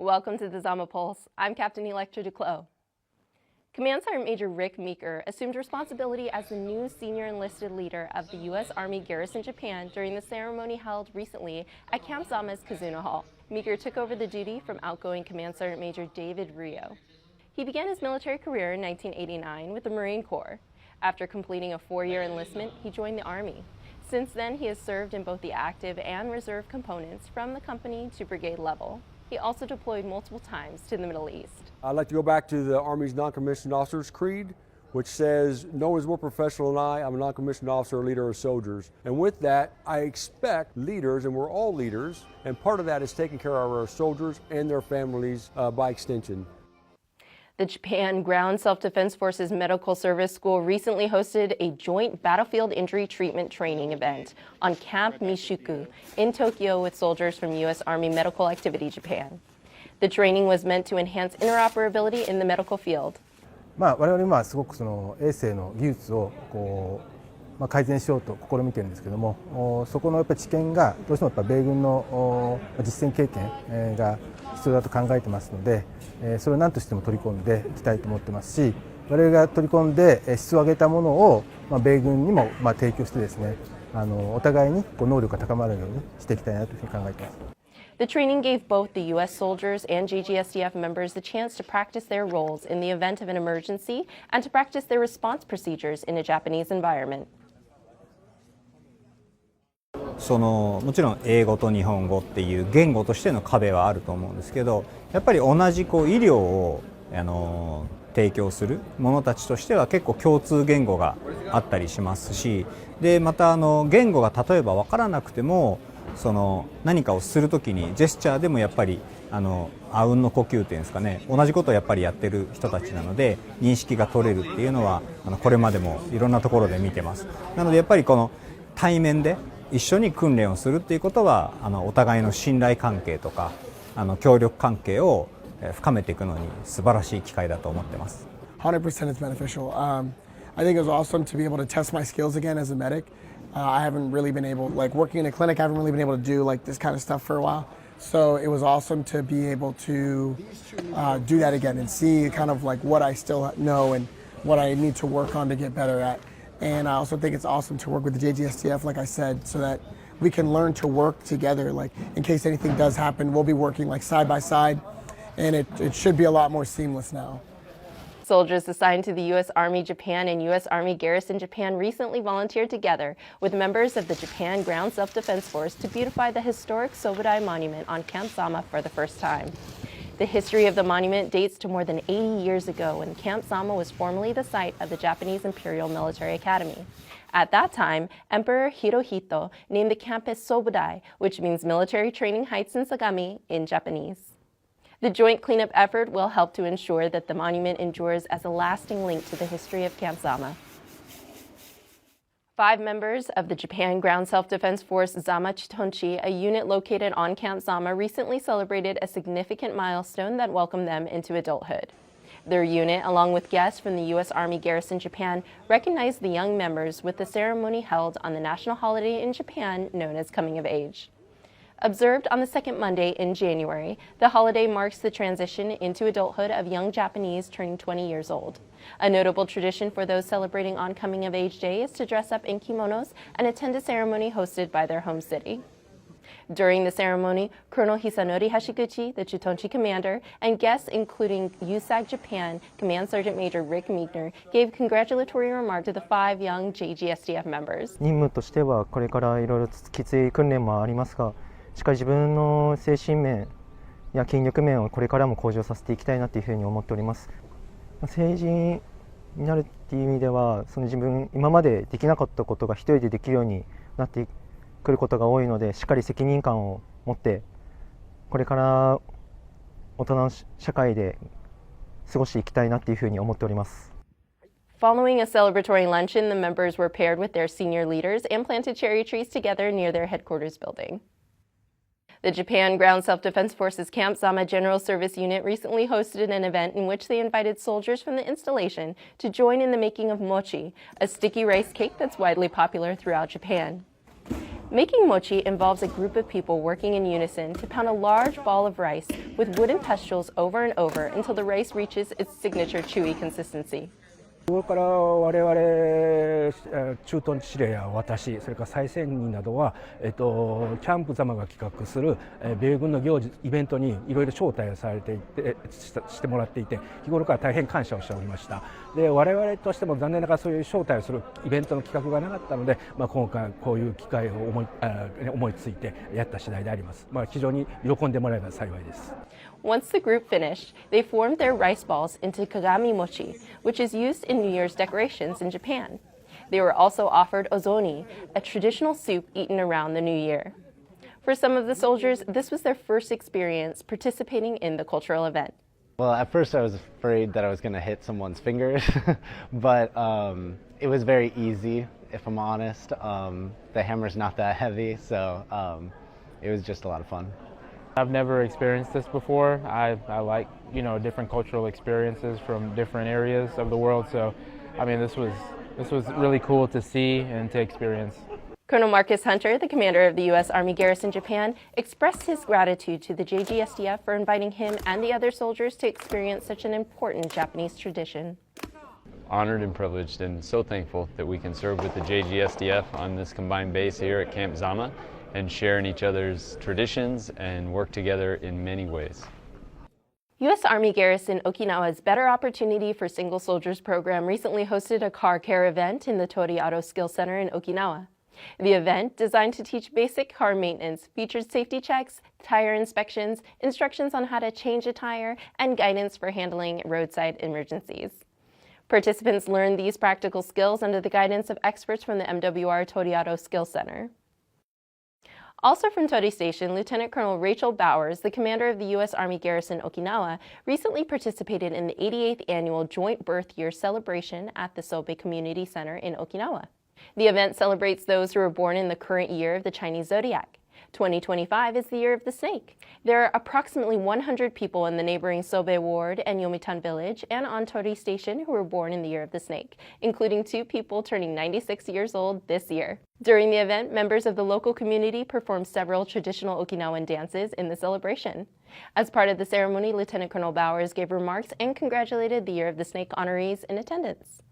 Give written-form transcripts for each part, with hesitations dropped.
Welcome to the Zama Pulse. I'm Captain Electra Duclos. Command Sergeant Major Rick Meeker assumed responsibility as the new senior enlisted leader of the U.S. Army Garrison Japan during the ceremony held recently at Camp Zama's Kizuna Hall. Meeker took over the duty from outgoing Command Sergeant Major David Rio. He began his military career in 1989 with the Marine Corps. After completing a 4-year enlistment, he joined the Army. Since then, he has served in both the active and reserve components from the company to brigade level. He also deployed multiple times to the Middle East. I'd like to go back to the Army's non-commissioned officers creed, which says, no one is more professional than I. I'm a non-commissioned officer, leader of soldiers. And with that, I expect leaders, and we're all leaders, and part of that is taking care of our soldiers and their families by extension. The Japan Ground Self-Defense Forces Medical Service School recently hosted a joint battlefield injury treatment training event on Camp Mishuku in Tokyo with soldiers from U.S. Army Medical Activity Japan. The training was meant to enhance interoperability in the medical field. 我々今すごくその衛生の技術を改善しようと試みているんですけども、そこのやっぱり知見がどうしてもやっぱ米軍の実践経験が必要だと考えてますので、それを何としても取り込んでいきたいと思ってますし、我々が取り込んで質を上げたものを米軍にも提供してですね、お互いに能力が高まるようにしていきたいなというふうに考えています。The training gave both the U.S. soldiers and JGSDF members the chance to practice their roles in the event of an emergency and to practice their response procedures in a Japanese environment. もちろん英語と日本語っていう言語としての壁はあると思うんですけど、やっぱり同じ医療を提供する者たちとしては結構共通言語があったりしますし、でまた言語が例えば分からなくても何かをするときにジェスチャーでもやっぱりあうんの呼吸っていうんですかね、同じことをやっぱりやってる人たちなので認識が取れるっていうのはこれまでもいろんなところで見てます。なのでやっぱりこの対面で一緒に訓練をするっていうことはお互いの信頼関係とか協力関係を深めていくのに素晴らしい機会だと思ってます。100% it's beneficial. I think it was awesome to be able to test my skills again as a medic. I haven't really been able, like working in a clinic, I haven't really been able to do like this kind of stuff for a while. So it was awesome to be able to do that again and see kind of like what I still know and what I need to work on to get better at. And I also think it's awesome to work with the JGSDF, like I said, so that we can learn to work together. Like in case anything does happen, we'll be working like side by side, and it should be a lot more seamless now. Soldiers assigned to the U.S. Army Japan and U.S. Army Garrison Japan recently volunteered together with members of the Japan Ground Self-Defense Force to beautify the historic Sobudai Monument on Camp Zama for the first time. The history of the monument dates to more than 80 years ago when Camp Zama was formerly the site of the Japanese Imperial Military Academy. At that time, Emperor Hirohito named the campus Sobudai, which means Military Training Heights in Sagami in Japanese. The joint cleanup effort will help to ensure that the monument endures as a lasting link to the history of Camp Zama. 5 members of the Japan Ground Self-Defense Force Zama Chitonchi, a unit located on Camp Zama, recently celebrated a significant milestone that welcomed them into adulthood. Their unit, along with guests from the U.S. Army Garrison Japan, recognized the young members with the ceremony held on the national holiday in Japan known as Coming of Age. Observed on the second Monday in January, the holiday marks the transition into adulthood of young Japanese turning 20 years old. A notable tradition for those celebrating on Coming of Age Day is to dress up in kimonos and attend a ceremony hosted by their home city. During the ceremony, Colonel Hisanori Hashiguchi, the Chitonchi commander, and guests including USAC Japan Command Sergeant Major Rick Meeker gave congratulatory remarks to the 5 young JGSDF members. 任務としてはこれからいろいろきつい訓練もありますが、しっかり自分の精神面や筋力面をこれからも向上させていきたいなというふうに思っております。成人になるっていう意味では、自分今までできなかったことが一人でできるようになってくることが多いので、しっかり責任感を持ってこれから大人の社会で過ごしていきたいなというふうに思っております。Following a celebratory luncheon, the members were paired with their senior leaders and planted cherry trees together near their headquarters building. The Japan Ground Self-Defense Forces Camp Zama General Service Unit recently hosted an event in which they invited soldiers from the installation to join in the making of mochi, a sticky rice cake that's widely popular throughout Japan. Making mochi involves a group of people working in unison to pound a large ball of rice with wooden pestles over and over until the rice reaches its signature chewy consistency. 日頃から我々駐屯地司令や私、それから最専任などは、キャンプザマが企画する米軍の行事、イベントにいろいろ招待をされていてしてもらっていて、日頃から大変感謝をしておりました。で、我々としても残念ながらそういう招待をするイベントの企画がなかったので、今回こういう機会を思いついてやった次第であります。非常に喜んでもらえば幸いです。Once the group finished, they formed their rice balls into kagami mochi, which is used in New Year's decorations in Japan. They were also offered ozoni, a traditional soup eaten around the new year. For some of the soldiers, this was their first experience participating in the cultural event. Well, at first I was afraid that I was going to hit someone's fingers, but it was very easy, if I'm honest. The hammer's not that heavy, so it was just a lot of fun. I've never experienced this before. I like, different cultural experiences from different areas of the world. So, this was really cool to see and to experience. Colonel Marcus Hunter, the commander of the U.S. Army Garrison Japan, expressed his gratitude to the JGSDF for inviting him and the other soldiers to experience such an important Japanese tradition. Honored and privileged, and so thankful that we can serve with the JGSDF on this combined base here at Camp Zama and share in each other's traditions and work together in many ways. U.S. Army Garrison Okinawa's Better Opportunity for Single Soldiers program recently hosted a car care event in the Toriado Skill Center in Okinawa. The event, designed to teach basic car maintenance, featured safety checks, tire inspections, instructions on how to change a tire, and guidance for handling roadside emergencies. Participants learned these practical skills under the guidance of experts from the MWR Toriado Skill Center. Also from Tori Station, Lieutenant Colonel Rachel Bowers, the commander of the U.S. Army Garrison Okinawa, recently participated in the 88th Annual Joint Birth Year celebration at the Sobe Community Center in Okinawa. The event celebrates those who were born in the current year of the Chinese zodiac. 2025 is the year of the snake. There are approximately 100 people in the neighboring Sobe Ward and Yomitan Village and on Tori Station who were born in the year of the snake, including 2 people turning 96 years old this year. During the event, members of the local community performed several traditional Okinawan dances in the celebration. As part of the ceremony, Lieutenant Colonel Bowers gave remarks and congratulated the Year of the Snake honorees in attendance.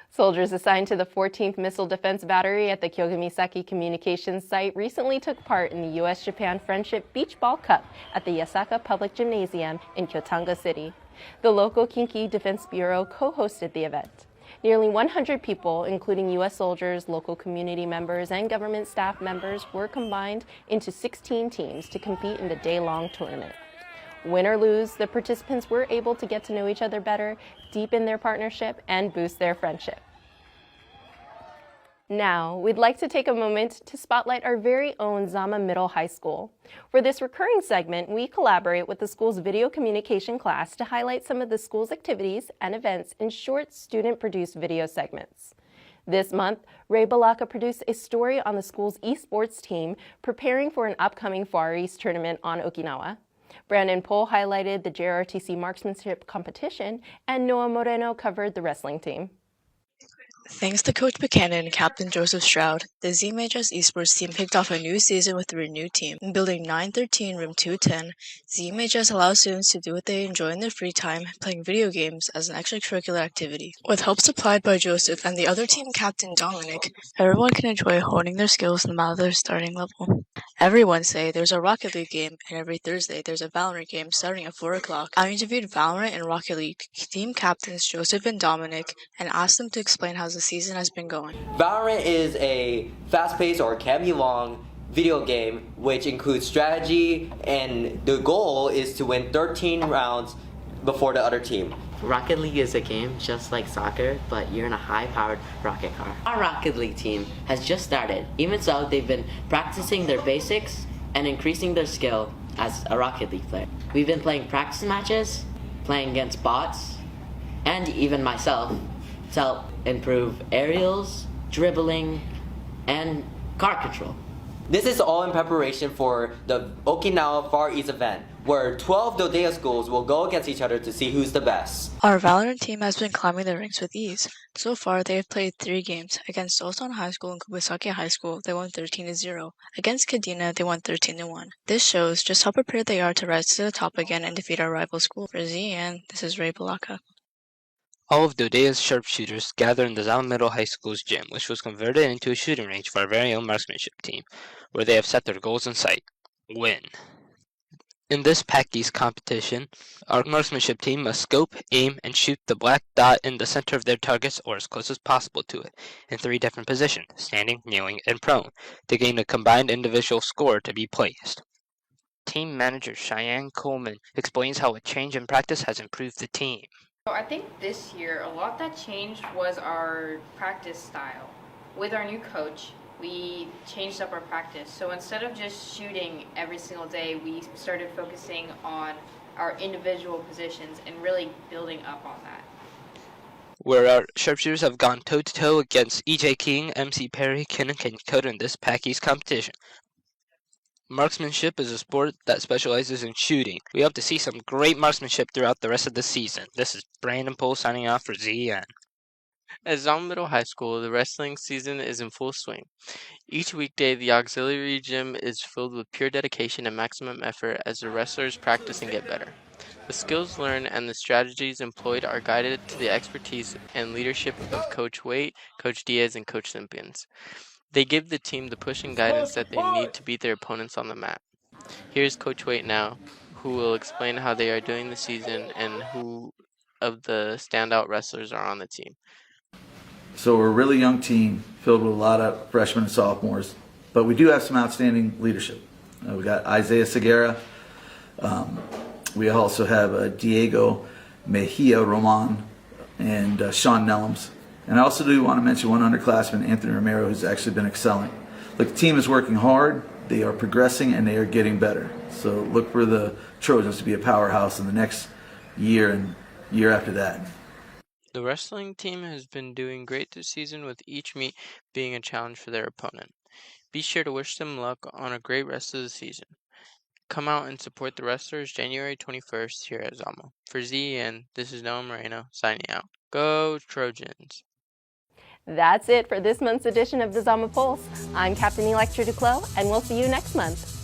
Soldiers assigned to the 14th Missile Defense Battery at the Kyogumisaki Communications Site recently took part in the U.S.-Japan Friendship Beach Ball Cup at the Yasaka Public Gymnasium in Kyotanga City. The local Kinki Defense Bureau co-hosted the event. Nearly 100 people, including U.S. soldiers, local community members, and government staff members, were combined into 16 teams to compete in the day-long tournament. Win or lose, the participants were able to get to know each other better, deepen their partnership, and boost their friendship. Now, we'd like to take a moment to spotlight our very own Zama Middle High School. For this recurring segment, we collaborate with the school's video communication class to highlight some of the school's activities and events in short student-produced video segments. This month, Ray Balaka produced a story on the school's esports team preparing for an upcoming Far East tournament on Okinawa. Brandon Pohl highlighted the JRTC marksmanship competition, and Noah Moreno covered the wrestling team. Thanks to Coach Buchanan and Captain Joseph Stroud, the ZMHS esports team kicked off a new season with a renewed team. In Building 913, Room 210, ZMHS allows students to do what they enjoy in their free time, playing video games as an extracurricular activity. With help supplied by Joseph and the other team captain Dominic, everyone can enjoy honing their skills no matter their starting level. Every Wednesday, there's a Rocket League game, and every Thursday, there's a Valorant game starting at 4 o'clock. I interviewed Valorant and Rocket League team captains Joseph and Dominic and asked them to explain how the season has been going. Valorant is a fast-paced or can be long video game which includes strategy, and the goal is to win 13 rounds before the other team. Rocket League is a game just like soccer, but you're in a high-powered rocket car. Our Rocket League team has just started. Even so, they've been practicing their basics and increasing their skill as a Rocket League player. We've been playing practice matches, playing against bots, and even myself to help improve aerials, dribbling, and car control. This is all in preparation for the Okinawa Far East event, where 12 Dodea schools will go against each other to see who's the best. Our Valorant team has been climbing the ranks with ease. So far, they have played 3 games. Against Osan High School and Kubasaki High School, they won 13-0. Against Kadena, they won 13-1. This shows just how prepared they are to rise to the top again and defeat our rival school. For ZN, this is Ray Balaka. All of Dodea's sharpshooters gather in the Zama Middle High School's gym, which was converted into a shooting range for our very own marksmanship team, where they have set their goals in sight: win. In this Pack East competition, our marksmanship team must scope, aim, and shoot the black dot in the center of their targets or as close as possible to it, in 3 different positions, standing, kneeling, and prone, to gain a combined individual score to be placed. Team manager Cheyenne Coleman explains how a change in practice has improved the team. So I think this year, a lot that changed was our practice style. With our new coach, we changed up our practice. So instead of just shooting every single day, we started focusing on our individual positions and really building up on that. Where our sharpshooters have gone toe-to-toe against E.J. King, M.C. Perry, Ken, and Dakota in this Pack East competition. Marksmanship is a sport that specializes in shooting. We hope to see some great marksmanship throughout the rest of the season. This is Brandon Pohl signing off for ZN. At Zama Middle High School, the wrestling season is in full swing. Each weekday, the auxiliary gym is filled with pure dedication and maximum effort as the wrestlers practice and get better. The skills learned and the strategies employed are guided to the expertise and leadership of Coach Waite, Coach Diaz, and Coach Simpians. They give the team the push and guidance that they need to beat their opponents on the mat. Here's Coach Waite now, who will explain how they are doing the season and who of the standout wrestlers are on the team. So we're a really young team filled with a lot of freshmen and sophomores, but we do have some outstanding leadership. We got Isaiah Segura. We also have Diego Mejia Roman and Sean Nellums. And I also do want to mention one underclassman, Anthony Romero, who's actually been excelling. Look, the team is working hard, they are progressing, and they are getting better. So look for the Trojans to be a powerhouse in the next year and year after that. The wrestling team has been doing great this season, with each meet being a challenge for their opponent. Be sure to wish them luck on a great rest of the season. Come out and support the wrestlers January 21st here at Zama. For ZN, this is Noah Moreno signing out. Go Trojans! That's it for this month's edition of the Zama Pulse. I'm Captain Electra Duclos, and we'll see you next month.